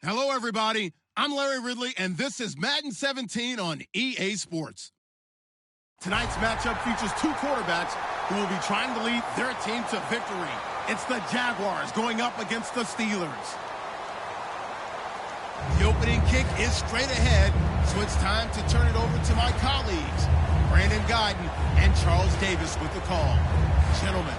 Hello, everybody. I'm Larry Ridley, and this is Madden 17 on EA Sports. Tonight's matchup features two quarterbacks who will be trying to lead their team to victory. It's the Jaguars going up against the Steelers. The opening kick is straight ahead, so it's time to turn it over to my colleagues, Brandon Gotw and Charles Davis with the call. Gentlemen.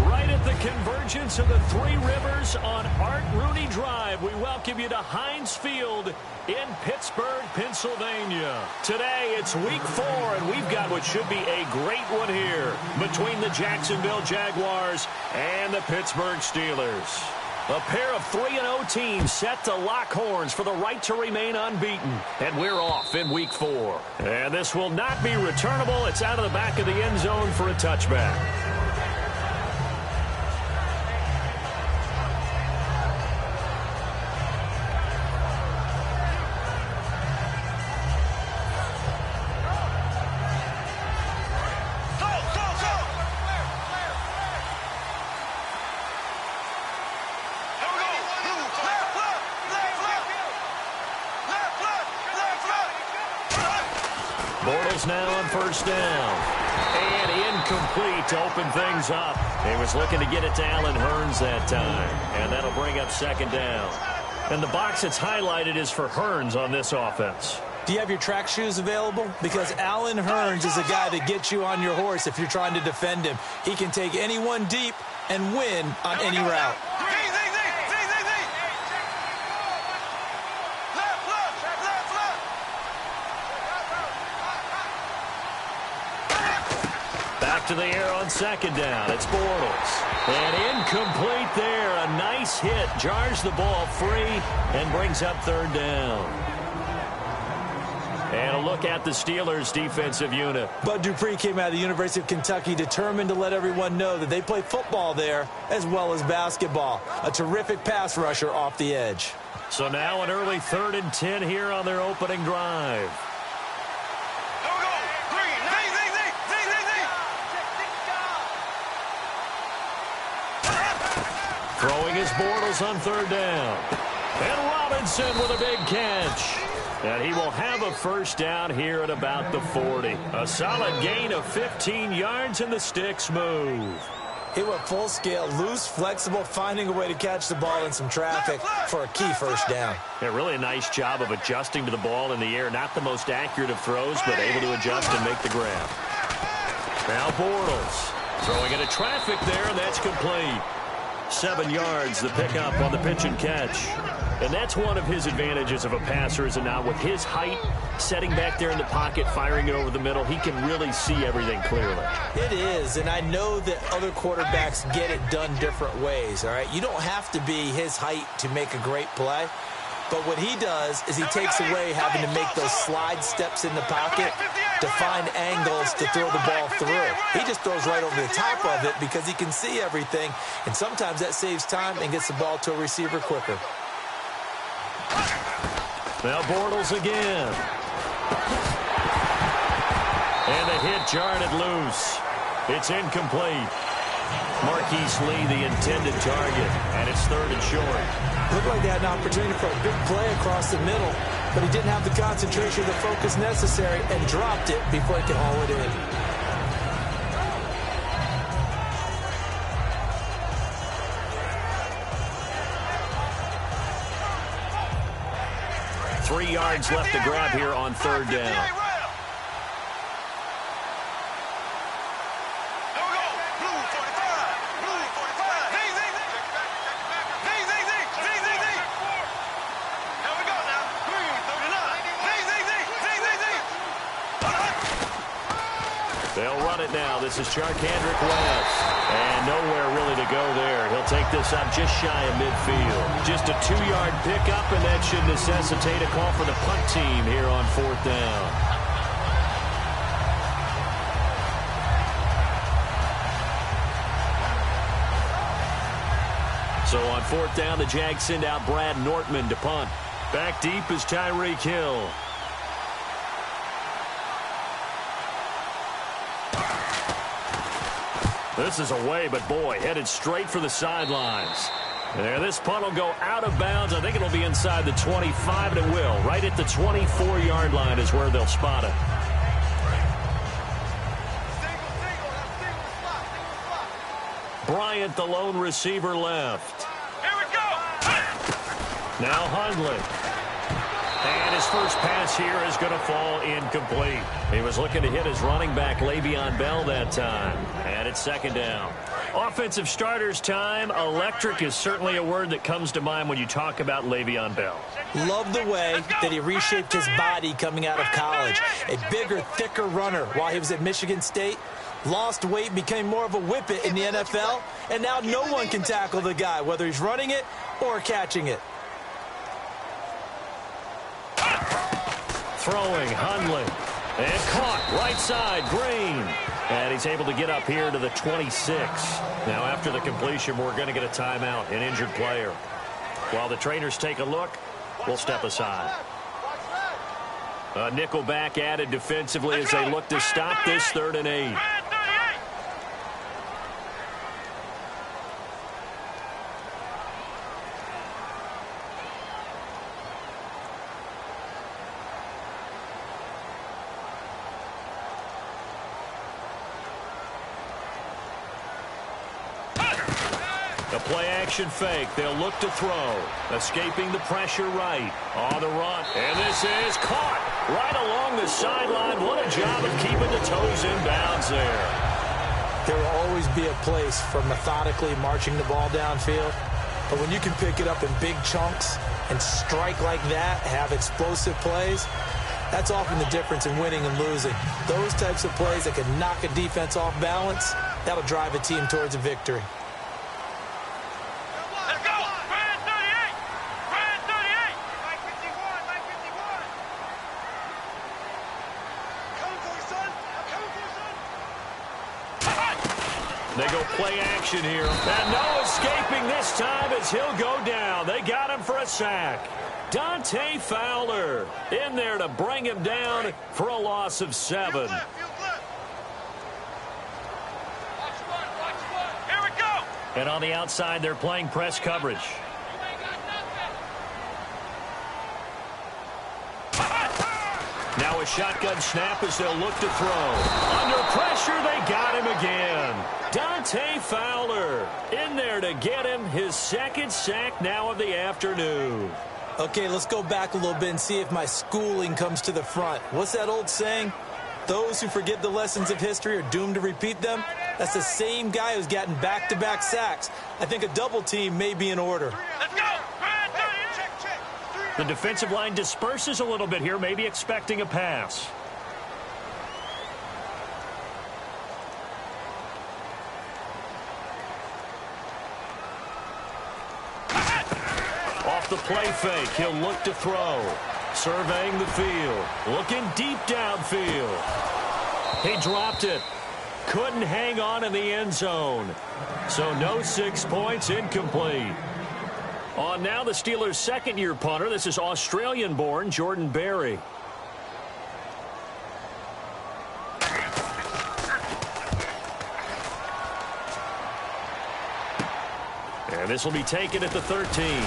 Right at the convergence of the Three Rivers on Art Rooney Drive, we welcome you to Heinz Field in Pittsburgh, Pennsylvania. Today, it's week 4, and we've got what should be a great one here between the Jacksonville Jaguars and the Pittsburgh Steelers. A pair of 3-0 teams set to lock horns for the right to remain unbeaten. And we're off in week 4. And this will not be returnable. It's out of the back of the end zone for a touchback. Now on first down. And incomplete to open things up. He was looking to get it to Allen Hurns that time. And that'll bring up second down. And the box that's highlighted is for Hurns on this offense. Do you have your track shoes available? Because Allen Hurns is a guy that gets you on your horse if you're trying to defend him. He can take anyone deep and win on any route. To the air on second down. It's Bortles. And incomplete there. A nice hit. Jars the ball free and brings up third down. And a look at the Steelers' defensive unit. Bud Dupree came out of the University of Kentucky determined to let everyone know that they play football there as well as basketball. A terrific pass rusher off the edge. So now an early 3rd and 10 here on their opening drive. Throwing his Bortles on third down. And Robinson with a big catch. And he will have a first down here at about the 40. A solid gain of 15 yards, and the sticks move. He went full scale, loose, flexible, finding a way to catch the ball in some traffic for a key first down. Yeah, really a nice job of adjusting to the ball in the air. Not the most accurate of throws, but able to adjust and make the grab. Now Bortles throwing into traffic there, and that's complete. 7 yards, the pickup on the pitch and catch. And that's one of his advantages of a passer, is it not? With his height, setting back there in the pocket, firing it over the middle, he can really see everything clearly. It is, and I know that other quarterbacks get it done different ways, all right? You don't have to be his height to make a great play. But what he does is he takes away having to make those slide steps in the pocket to find angles to throw the ball through. He just throws right over the top of it because he can see everything, and sometimes that saves time and gets the ball to a receiver quicker. Now Bortles again. And the hit jarred it loose. It's incomplete. Marquise Lee, the intended target, and it's 3rd and short. Looked like they had an opportunity for a big play across the middle, but he didn't have the concentration or the focus necessary and dropped it before he could haul it in. Three yards left to grab here on third down. They'll run it now. This is Charkandrick West. And nowhere really to go there. He'll take this up just shy of midfield. Just a 2-yard pickup, and that should necessitate a call for the punt team here on 4th down. So on 4th down, the Jags send out Brad Nortman to punt. Back deep is Tyreek Hill. This is away, but boy, headed straight for the sidelines. There, this punt will go out of bounds. I think it'll be inside the 25, and it will. Right at the 24-yard line is where they'll spot it. Bryant, the lone receiver, left. Here we go. Now Hundley. And his first pass here is going to fall incomplete. He was looking to hit his running back, Le'Veon Bell, that time. And it's second down. Offensive starters time. Electric is certainly a word that comes to mind when you talk about Le'Veon Bell. Love the way that he reshaped his body coming out of college. A bigger, thicker runner while he was at Michigan State. Lost weight, became more of a whippet in the NFL. And now no one can tackle the guy, whether he's running it or catching it. Throwing, Hundley. And caught, right side, Green. And he's able to get up here to the 26. Now after the completion, we're going to get a timeout, an injured player. While the trainers take a look, we'll step aside. A nickel back added defensively as they look to stop this 3rd and 8. A play-action fake. They'll look to throw. Escaping the pressure right. On the run. And this is caught right along the sideline. What a job of keeping the toes in bounds there. There will always be a place for methodically marching the ball downfield. But when you can pick it up in big chunks and strike like that, have explosive plays, that's often the difference in winning and losing. Those types of plays that can knock a defense off balance, that'll drive a team towards a victory. They go play action here. And no escaping this time as he'll go down. They got him for a sack. Dante Fowler in there to bring him down for a loss of 7. Here we go. And on the outside, they're playing press coverage. Now a shotgun snap as they'll look to throw. Under pressure, they got him again. Dante Fowler in there to get him his 2nd sack now of the afternoon. Okay, let's go back a little bit and see if my schooling comes to the front. What's that old saying? Those who forget the lessons of history are doomed to repeat them. That's the same guy who's gotten back-to-back sacks. I think a double team may be in order. Let's go. The defensive line disperses a little bit here, maybe expecting a pass. Off the play fake, he'll look to throw. Surveying the field, looking deep downfield. He dropped it. Couldn't hang on in the end zone. So no 6 points, incomplete. On now the Steelers' 2nd-year punter. This is Australian-born Jordan Berry. And this will be taken at the 13.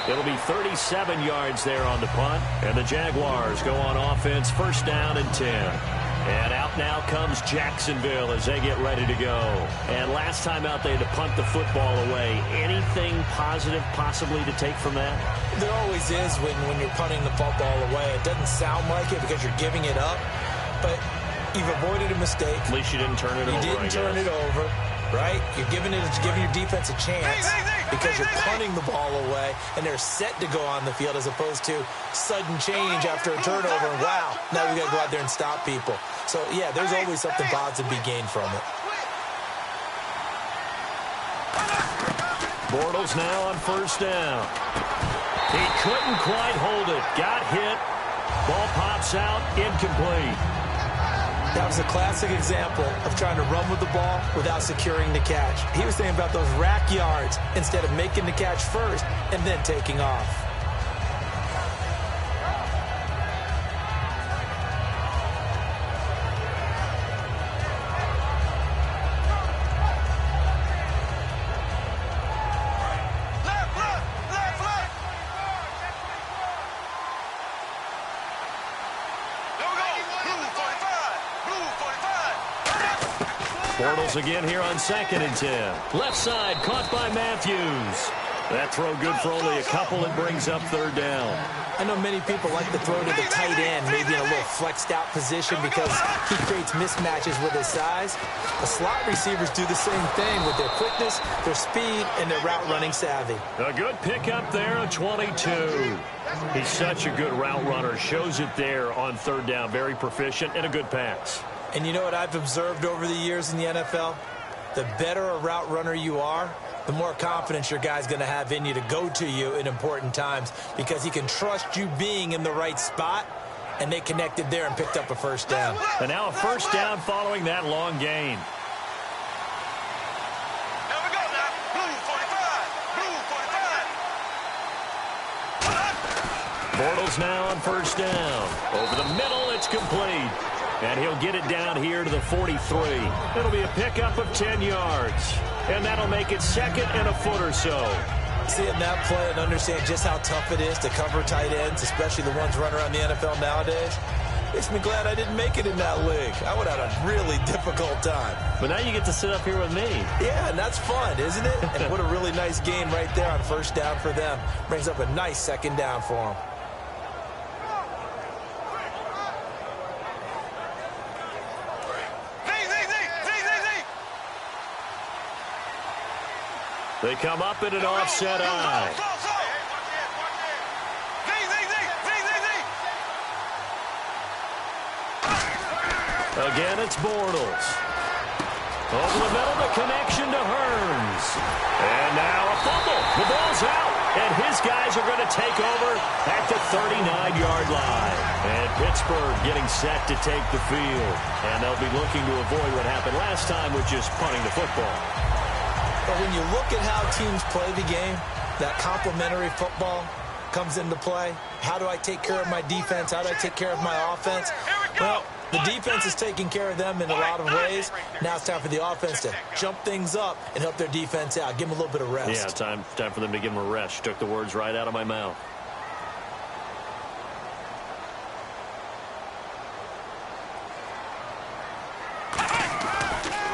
It'll be 37 yards there on the punt. And the Jaguars go on offense, 1st down and 10. And out now comes Jacksonville as they get ready to go. And last time out, they had to punt the football away. Anything positive possibly to take from that? There always is when you're punting the football away. It doesn't sound like it because you're giving it up, but you've avoided a mistake. At least you didn't turn it over. You didn't turn it over, right? You're giving your defense a chance because you're punting the ball away, and they're set to go on the field as opposed to sudden change after a turnover. And wow, now we got to go out there and stop people. So, yeah, there's always something positive to be gained from it. Bortles now on 1st down. He couldn't quite hold it. Got hit. Ball pops out. Incomplete. That was a classic example of trying to run with the ball without securing the catch. He was thinking about those rack yards instead of making the catch first and then taking off. Bortles again here on 2nd and 10. Left side, caught by Matthews. That throw good for only a couple. It brings up 3rd down. I know many people like to throw to the tight end, maybe in a little flexed out position because he creates mismatches with his size. The slot receivers do the same thing with their quickness, their speed, and their route running savvy. A good pickup there at 22. He's such a good route runner. Shows it there on 3rd down. Very proficient and a good pass. And you know what I've observed over the years in the NFL? The better a route runner you are, the more confidence your guy's going to have in you to go to you in important times because he can trust you being in the right spot, and they connected there and picked up a 1st down. And now a 1st down following that long gain. Here we go now. Blue 45. Blue 45. Bortles now on 1st down. Over the middle, it's complete. And he'll get it down here to the 43. It'll be a pickup of 10 yards. And that'll make it 2nd and a foot or so. Seeing that play and understand just how tough it is to cover tight ends, especially the ones running around the NFL nowadays, makes me glad I didn't make it in that league. I would have had a really difficult time. But now you get to sit up here with me. Yeah, and that's fun, isn't it? And what a really nice game right there on 1st down for them. Brings up a nice 2nd down for them. They come up in an offset eye. Again, it's Bortles. Over the middle, the connection to Hearns. And now a fumble. The ball's out. And his guys are going to take over at the 39-yard line. And Pittsburgh getting set to take the field. And they'll be looking to avoid what happened last time, which is punting the football. But when you look at how teams play the game, that complementary football comes into play. How do I take care of my defense? How do I take care of my offense? Well, the defense is taking care of them in a lot of ways. Now it's time for the offense to jump things up and help their defense out. Give them a little bit of rest. Yeah, time for them to give them a rest. You took the words right out of my mouth.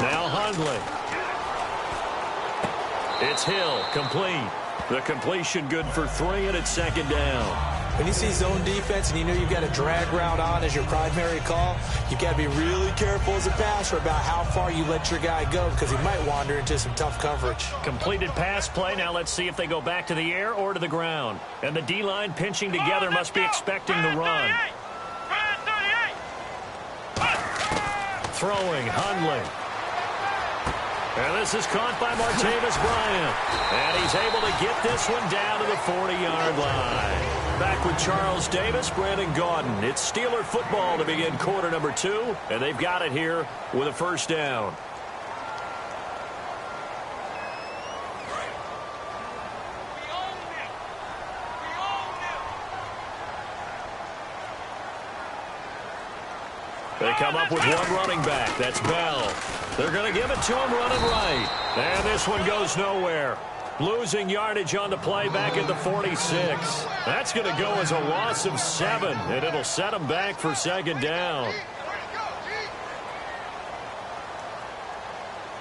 Now Hundley. It's Hill, complete. The completion good for 3, and it's 2nd down. When you see zone defense and you know you've got a drag route on as your primary call, you've got to be really careful as a passer about how far you let your guy go because he might wander into some tough coverage. Completed pass play. Now let's see if they go back to the air or to the ground. And the D-line pinching together must be expecting the run. Throwing, Hundley. And this is caught by Martavis Bryant. And he's able to get this one down to the 40-yard line. Back with Charles Davis, Brandon Gotw. It's Steeler football to begin quarter number 2. And they've got it here with a 1st down. They come up with one running back. That's Bell. They're going to give it to him running right. And this one goes nowhere. Losing yardage on the play back at the 46. That's going to go as a loss of 7, and it'll set them back for 2nd down.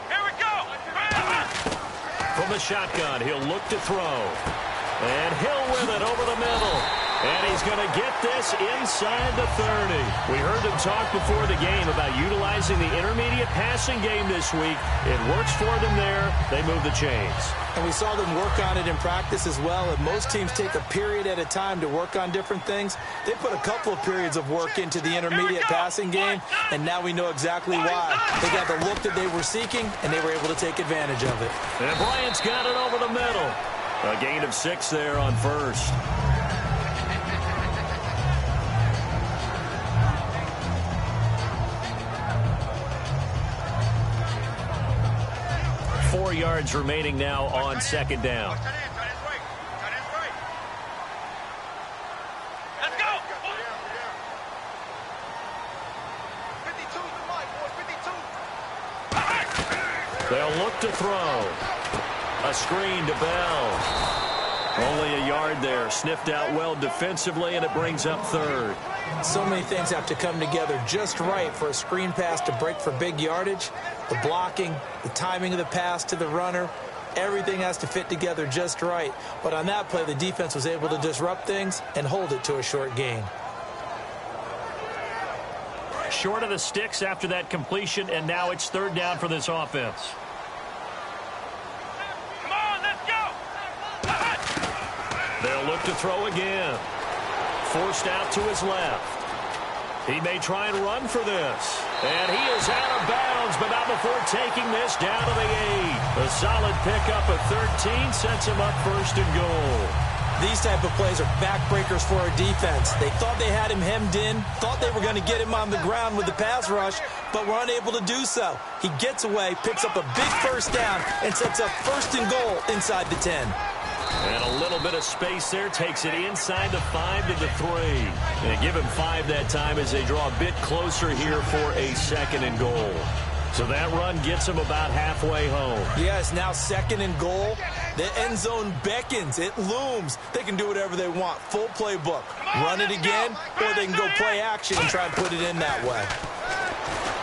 Here we go. From the shotgun, he'll look to throw. And Hill with it over the middle. And he's going to get this inside the 30. We heard them talk before the game about utilizing the intermediate passing game this week. It works for them there. They move the chains. And we saw them work on it in practice as well. And most teams take a period at a time to work on different things. They put a couple of periods of work into the intermediate passing game, and now we know exactly why. They got the look that they were seeking, and they were able to take advantage of it. And Bryant's got it over the middle. A gain of 6 there on 1st. 4 yards remaining now on 2nd down. Let's go. They'll look to throw. A screen to Bell. Only a yard there. Sniffed out well defensively, and it brings up third. So many things have to come together just right for a screen pass to break for big yardage. The blocking, the timing of the pass to the runner, everything has to fit together just right. But on that play, the defense was able to disrupt things and hold it to a short gain. Short of the sticks after that completion, and now it's third down for this offense. Come on, let's go. They'll look to throw again. Forced out to his left. He may try and run for this. And he is out of bounds, but not before taking this down to the 8. A solid pickup of 13 sets him up first and goal. These type of plays are backbreakers for our defense. They thought they had him hemmed in, thought they were going to get him on the ground with the pass rush, but were unable to do so. He gets away, picks up a big first down, and sets up first and goal inside the 10. And a little bit of space there, takes it inside the 5 to the 3. And give him 5 that time as they draw a bit closer here for a second and goal. So that run gets him about halfway home. Yes, now second and goal. The end zone beckons. It looms. They can do whatever they want. Full playbook. Run it again, or they can go play action and try and put it in that way.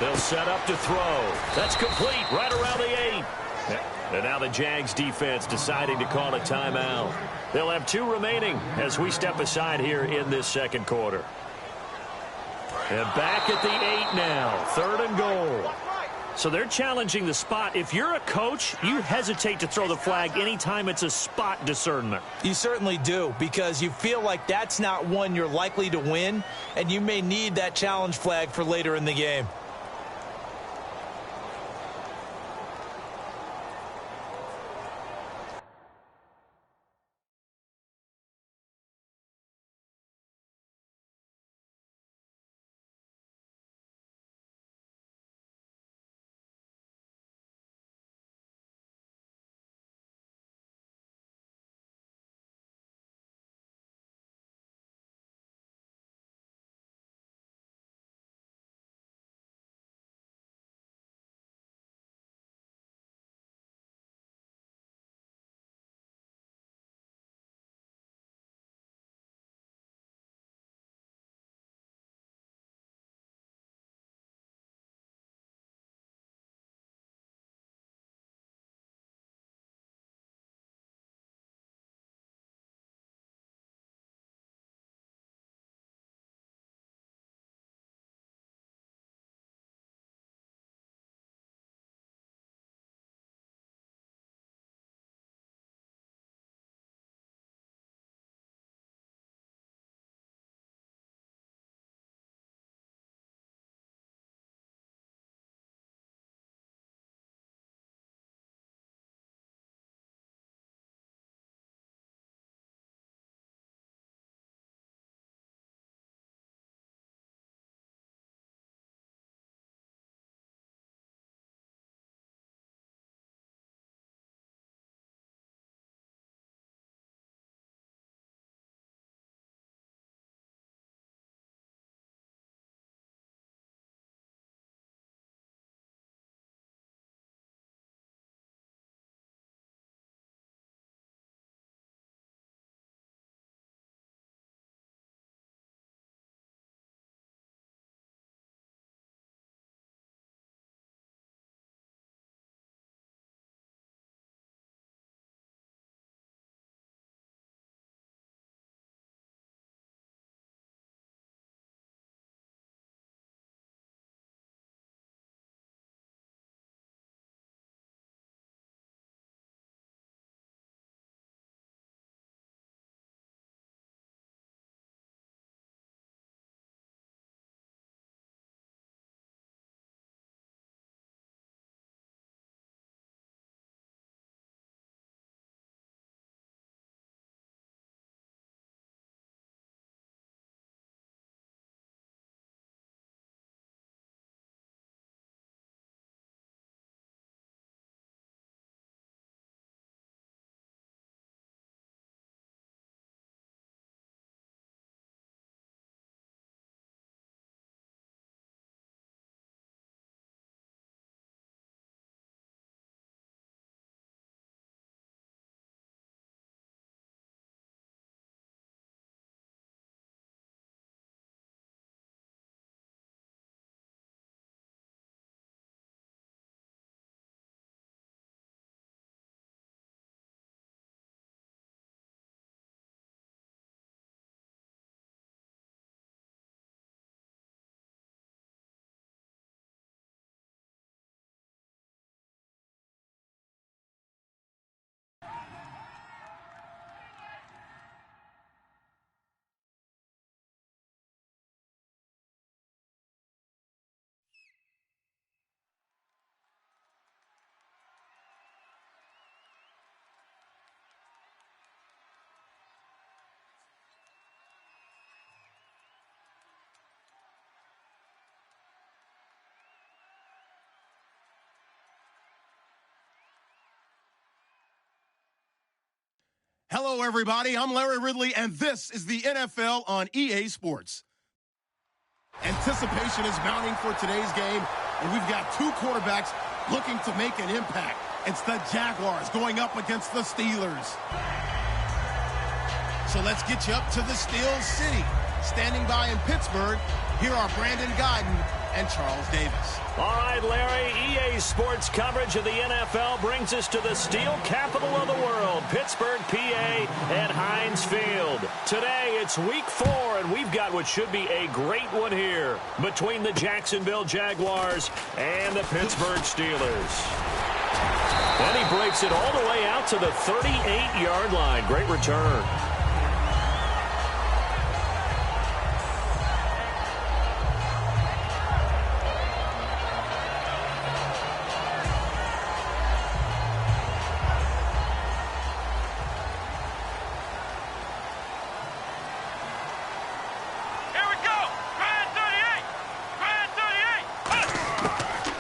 They'll set up to throw. That's complete right around the 8. And now the Jags defense deciding to call a timeout. They'll have 2 remaining as we step aside here in this second quarter. And back at the 8 now. Third and goal. So they're challenging the spot. If you're a coach, you hesitate to throw the flag anytime it's a spot discernment. You certainly do, because you feel like that's not one you're likely to win, and you may need that challenge flag for later in the game. Hello, everybody. I'm Larry Ridley, and this is the NFL on EA Sports. Anticipation is mounting for today's game, and we've got two quarterbacks looking to make an impact. It's the Jaguars going up against the Steelers. So let's get you up to the Steel City. Standing by in Pittsburgh, here are Brandon Gotw and Charles Davis. All right, Larry, EA Sports coverage of the NFL brings us to the steel capital of the world, Pittsburgh, PA, at Heinz Field. Today, it's Week 4, and we've got what should be a great one here between the Jacksonville Jaguars and the Pittsburgh Steelers. And he breaks it all the way out to the 38-yard line. Great return.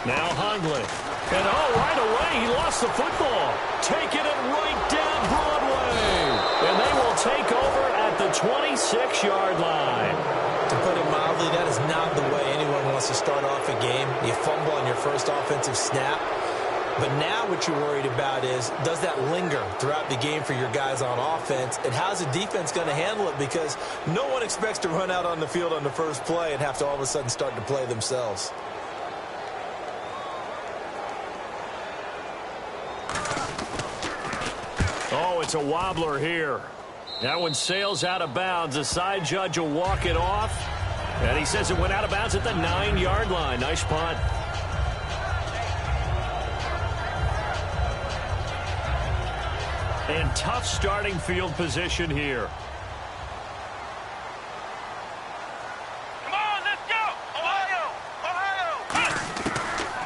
Now Hundley. And right away, he lost the football. Taking it right down Broadway. And they will take over at the 26-yard line. To put it mildly, that is not the way anyone wants to start off a game. You fumble on your first offensive snap. But now what you're worried about is, does that linger throughout the game for your guys on offense? And how's the defense going to handle it? Because no one expects to run out on the field on the first play and have to all of a sudden start to play themselves. Oh, it's a wobbler here. That one sails out of bounds. The side judge will walk it off. And he says it went out of bounds at the 9-yard line. Nice punt. And tough starting field position here. Come on, let's go! Ohio! Ohio!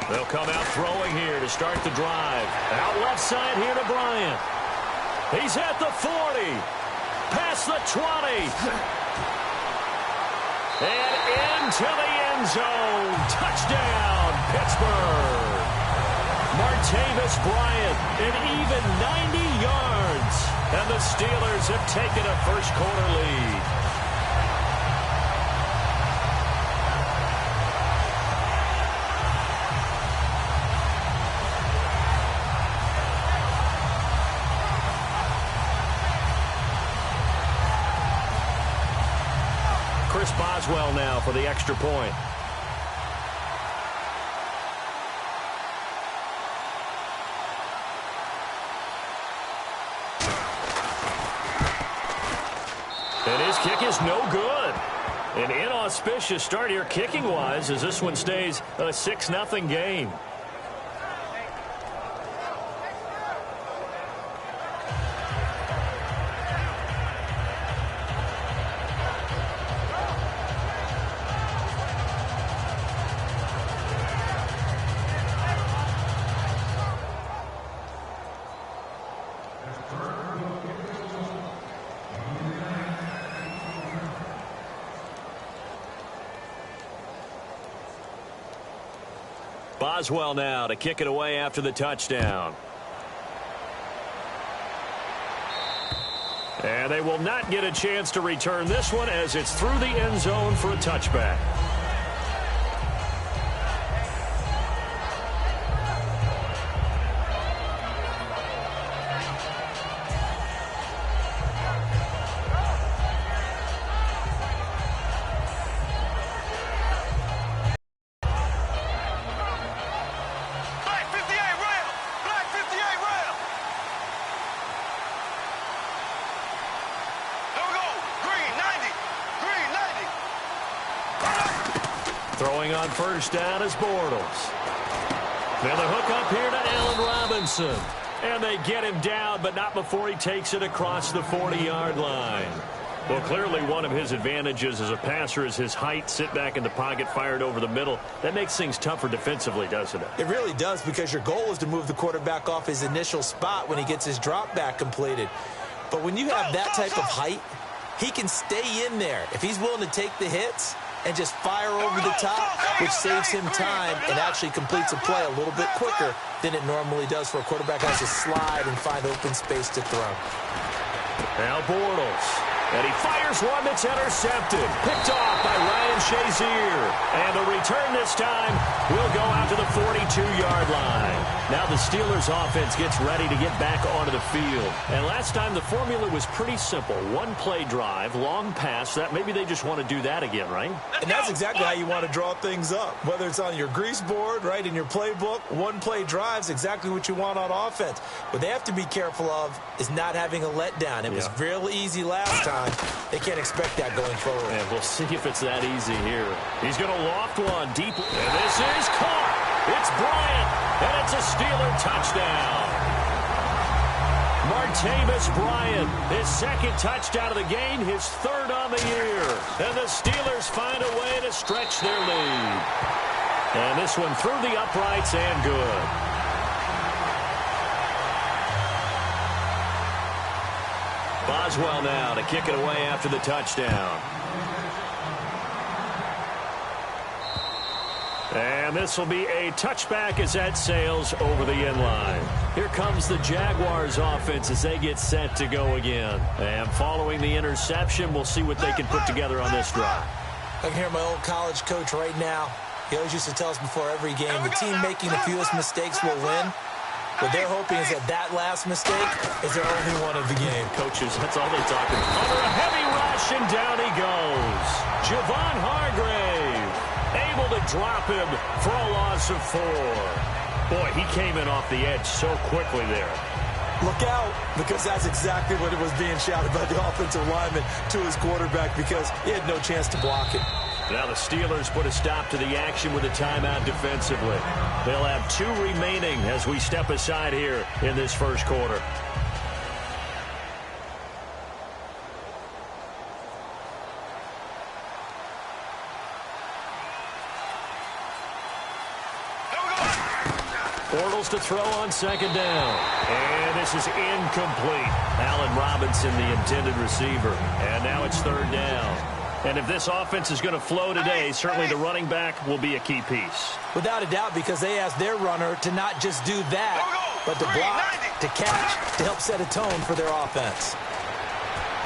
They'll come out throwing here to start the drive. Out left side here to Bryant. He's at the 40. Past the 20. And into the end zone. Touchdown, Pittsburgh. Martavis Bryant, an even 90 yards. And the Steelers have taken a first-quarter lead. Chris Boswell now for the extra point. And his kick is no good. An inauspicious start here kicking-wise as this one stays a 6-0 game. Boswell now to kick it away after the touchdown. And they will not get a chance to return this one as it's through the end zone for a touchback. Throwing on first down is Bortles. Now the hook up here to Allen Robinson. And they get him down, but not before he takes it across the 40-yard line. Well, clearly one of his advantages as a passer is his height. Sit back in the pocket, fired over the middle. That makes things tougher defensively, doesn't it? It really does, because your goal is to move the quarterback off his initial spot when he gets his drop back completed. But when you have that type of height, he can stay in there. If he's willing to take the hits and just fire over the top, which saves him time and actually completes a play a little bit quicker than it normally does for a quarterback who has to slide and find open space to throw. Now Bortles. And he fires one that's intercepted. Picked off by Ryan Shazier. And the return this time will go out to the 42-yard line. Now the Steelers offense gets ready to get back onto the field. And last time the formula was pretty simple. One-play drive, long pass. That maybe they just want to do that again, right? And that's exactly how you want to draw things up. Whether it's on your grease board, right, in your playbook, one-play drive's exactly what you want on offense. What they have to be careful of is not having a letdown. It was real easy last time. They can't expect that going forward. And we'll see if it's that easy here. He's going to loft one deep. And this is caught. It's Bryant. And it's a Steeler touchdown. Martavis Bryant, his second touchdown of the game, his third on the year. And the Steelers find a way to stretch their lead. And this one through the uprights and good. Boswell now to kick it away after the touchdown. And this will be a touchback as that sails over the end line. Here comes the Jaguars offense as they get set to go again. And following the interception, we'll see what they can put together on this drive. I can hear my old college coach right now. He always used to tell us before every game, the team making the fewest mistakes will win. What they're hoping is that that last mistake is their only one of the game. Coaches, that's all they're talking about. Under a heavy rush, and down he goes. Javon Hargrave able to drop him for a loss of 4. Boy, he came in off the edge so quickly there. Look out, because that's exactly what it was being shouted by the offensive lineman to his quarterback, because he had no chance to block it. Now the Steelers put a stop to the action with a timeout defensively. They'll have 2 remaining as we step aside here in this first quarter. Bortles to throw on second down. And this is incomplete. Allen Robinson, the intended receiver. And now it's third down. And if this offense is going to flow today, certainly the running back will be a key piece. Without a doubt, because they asked their runner to not just do that, but to block, to catch, to help set a tone for their offense.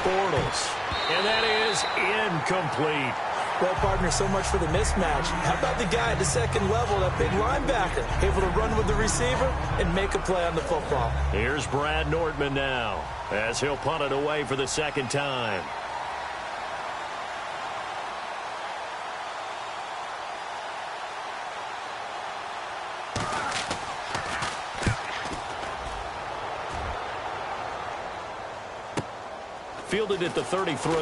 Bortles. And that is incomplete. Well, partner, so much for the mismatch. How about the guy at the second level, that big linebacker, able to run with the receiver and make a play on the football? Here's Brad Nordman now, as he'll punt it away for the second time. Fielded at the 33.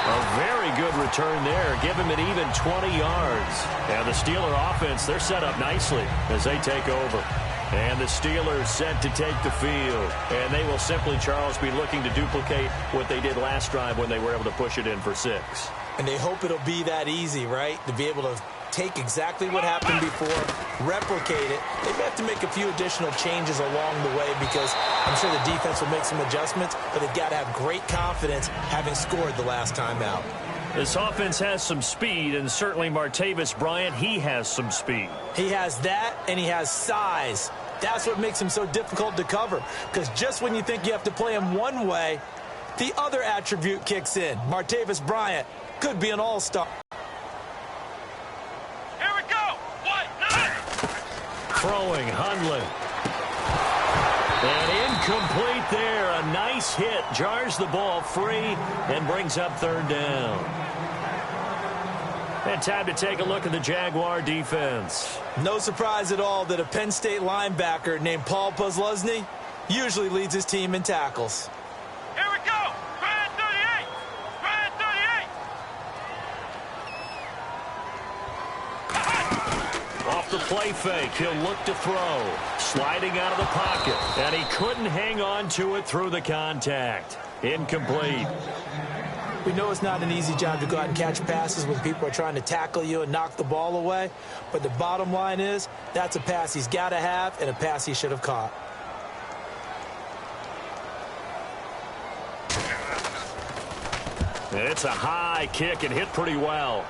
A very good return there. Give him an even 20 yards. And the Steeler offense, they're set up nicely as they take over. And the Steelers set to take the field. And they will simply, Charles, be looking to duplicate what they did last drive when they were able to push it in for 6. And they hope it'll be that easy, right? To be able to take exactly what happened before, replicate it. They may have to make a few additional changes along the way because I'm sure the defense will make some adjustments, but they've got to have great confidence having scored the last time out. This offense has some speed, and certainly Martavis Bryant, he has some speed. He has that, and he has size. That's what makes him so difficult to cover, because just when you think you have to play him one way, the other attribute kicks in. Martavis Bryant could be an all-star. Here we go. Throwing, Hundley. And incomplete there. A nice hit. Jars the ball free and brings up third down. And time to take a look at the Jaguar defense. No surprise at all that a Penn State linebacker named Paul Posluszny usually leads his team in tackles. Here we go. Brand 38. Brand 38. Off the play fake, he'll look to throw. Sliding out of the pocket. And he couldn't hang on to it through the contact. Incomplete. We know it's not an easy job to go out and catch passes when people are trying to tackle you and knock the ball away. But the bottom line is, that's a pass he's got to have and a pass he should have caught. And it's a high kick and hit pretty well.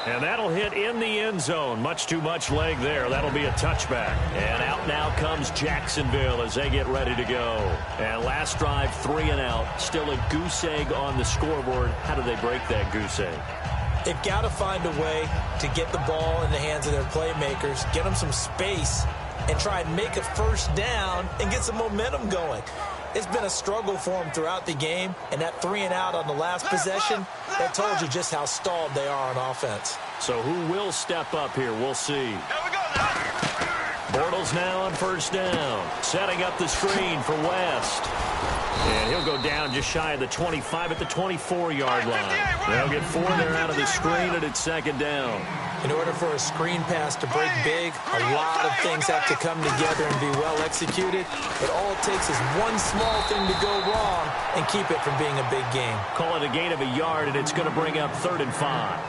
And that'll hit in the end zone. Much too much leg there. That'll be a touchback. And out now comes Jacksonville as they get ready to go. And last drive, 3 and out. Still a goose egg on the scoreboard. How do they break that goose egg? They've got to find a way to get the ball in the hands of their playmakers, get them some space, and try and make a first down and get some momentum going. It's been a struggle for them throughout the game, and that 3 and out on the last possession, that told you just how stalled they are on offense. So who will step up here? We'll see. Here we go now. Bortles now on first down, setting up the screen for West. And he'll go down just shy of the 25 at the 24-yard line. They'll get 4 there out of the screen, and it's second down. In order for a screen pass to break big, a lot of things have to come together and be well executed. But all it takes is one small thing to go wrong and keep it from being a big game. Call it a gain of a yard, and it's going to bring up 3rd and 5.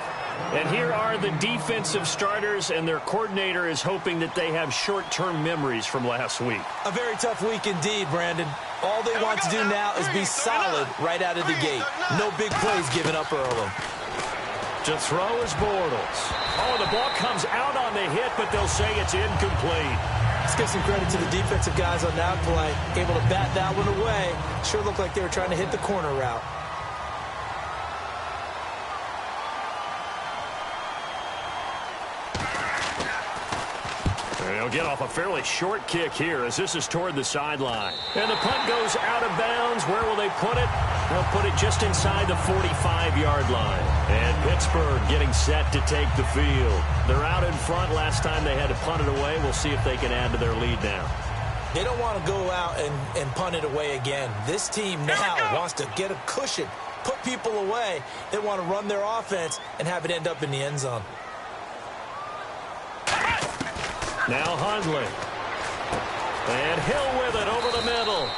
And here are the defensive starters, and their coordinator is hoping that they have short-term memories from last week. A very tough week indeed, Brandon. All they want to do now is be solid right out of the gate. No big plays given up early. To throw is Bortles. Oh, the ball comes out on the hit, but they'll say it's incomplete. Let's give some credit to the defensive guys on that play. Able to bat that one away. Sure looked like they were trying to hit the corner route. They'll get off a fairly short kick here as this is toward the sideline. And the punt goes out of bounds. Where will they put it? They'll put it just inside the 45-yard line. And Pittsburgh getting set to take the field. They're out in front. Last time they had to punt it away. We'll see if they can add to their lead now. They don't want to go out and punt it away again. This team now wants to get a cushion, put people away. They want to run their offense and have it end up in the end zone. Now Hundley. And Hill with it over the middle.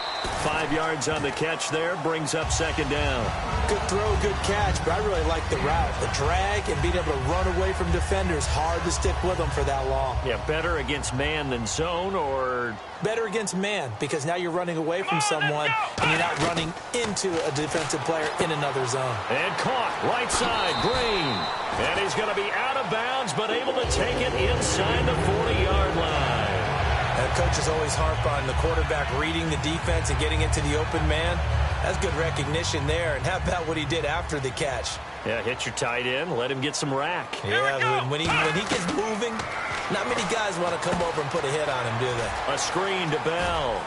5 yards on the catch there, brings up second down. Good throw, good catch, but I really like the route. The drag and being able to run away from defenders, hard to stick with them for that long. Yeah, better against man than zone, or? Better against man, because now you're running away from someone and you're not running into a defensive player in another zone. And caught, right side, Green. And he's going to be out of bounds, but able to take it inside the 40-yard line. That coach is always harp on the quarterback reading the defense and getting into the open man. That's good recognition there. And how about what he did after the catch? Yeah, hit your tight end, let him get some rack. Yeah, when he gets moving, not many guys want to come over and put a hit on him, do they? A screen to Bell.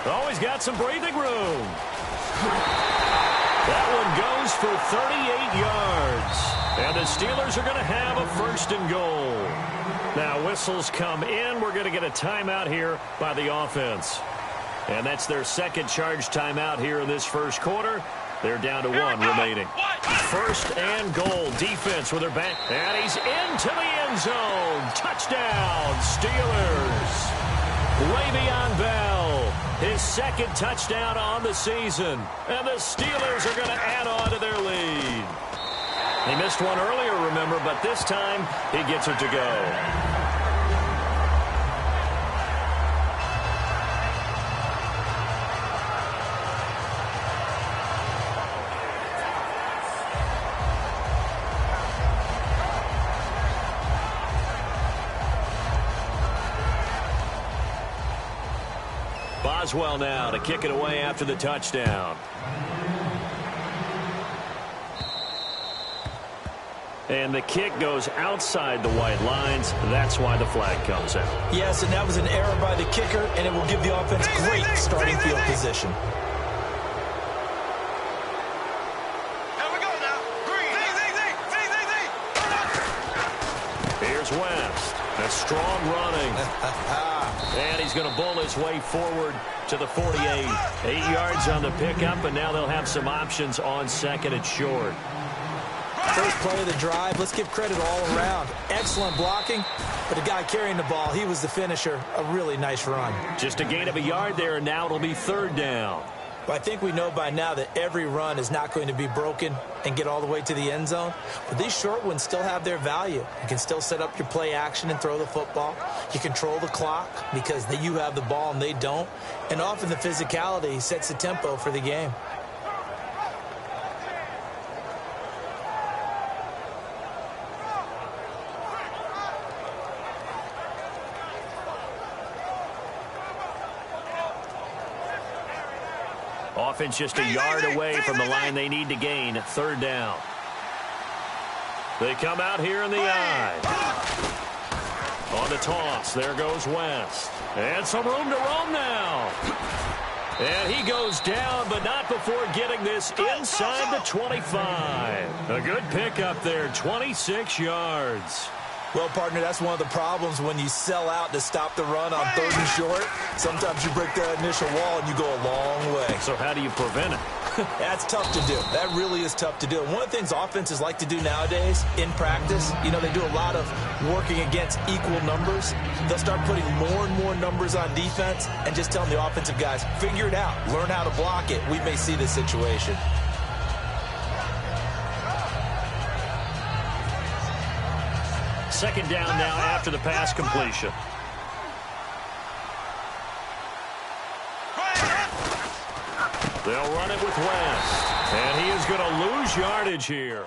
Oh, he's got some breathing room. That one goes for 38 yards. And the Steelers are going to have a 1st and goal. Now whistles come in. We're going to get a timeout here by the offense. And that's their second charge timeout here in this first quarter. They're down to 1 remaining. 1st and goal. Defense with their back. And he's into the end zone. Touchdown, Steelers. Le'Veon Bell, his second touchdown on the season. And the Steelers are going to add on to their lead. He missed one earlier, remember, but this time he gets it to go. Boswell now to kick it away after the touchdown. And the kick goes outside the white lines. That's why the flag comes out. Yes, and that was an error by the kicker, and it will give the offense great starting field position. Here we go now. Green. Here's West. A strong running. And he's going to bull his way forward to the 48. 8 yards on the pickup, and now they'll have some options on second and short. First play of the drive, let's give credit all around. Excellent blocking, but the guy carrying the ball, he was the finisher. A really nice run. Just a gain of a yard there, and now it'll be 3rd down. Well, I think we know by now that every run is not going to be broken and get all the way to the end zone. But these short ones still have their value. You can still set up your play action and throw the football. You control the clock because you have the ball and they don't. And often the physicality sets the tempo for the game. Offense just a yard away from the line they need to gain at third down. They come out here in the I. On the toss, there goes West. And some room to roam now. And he goes down, but not before getting this inside the 25. A good pickup there, 26 yards. Well, partner, that's one of the problems when you sell out to stop the run on third and short. Sometimes you break that initial wall and you go a long way. So how do you prevent it? That's tough to do. That really is tough to do. And one of the things offenses like to do nowadays in practice, you know, they do a lot of working against equal numbers. They'll start putting more and more numbers on defense and just telling the offensive guys, figure it out, learn how to block it. We may see this situation. Second down now after the pass completion. They'll run it with West. And he is going to lose yardage here.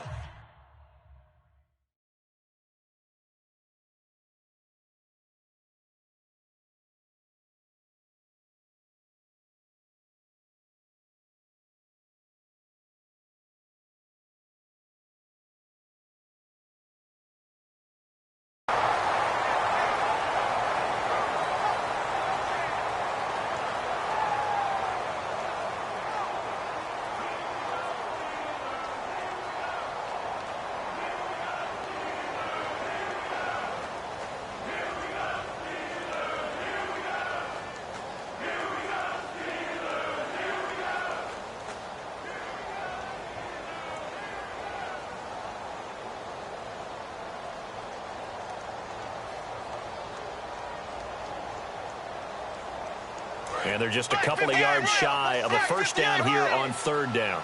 And they're just a couple of yards shy of a first down here on third down.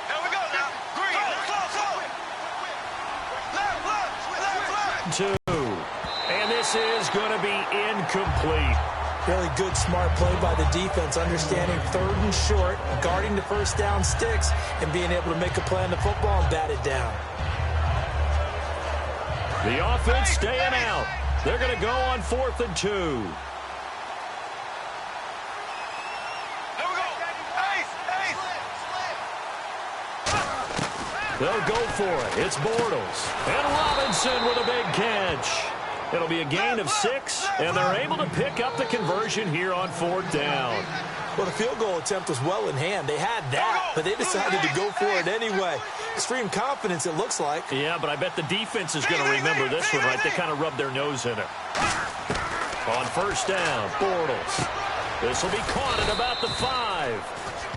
Here we go now. Green. Two. And this is going to be incomplete. Really good, smart play by the defense, understanding third and short, guarding the first down sticks, and being able to make a play on the football and bat it down. The offense staying out. They're going to go on 4th and 2. Here we go. Ace. They'll go for it. It's Bortles. And Robinson with a big catch. It'll be a gain of 6, and they're able to pick up the conversion here on 4th down. Well, the field goal attempt was well in hand. They had that, but they decided to go for it anyway. Extreme confidence, it looks like. Yeah, but I bet the defense is going to remember this one, right? They kind of rubbed their nose in it. On first down, Bortles. This will be caught at about the 5.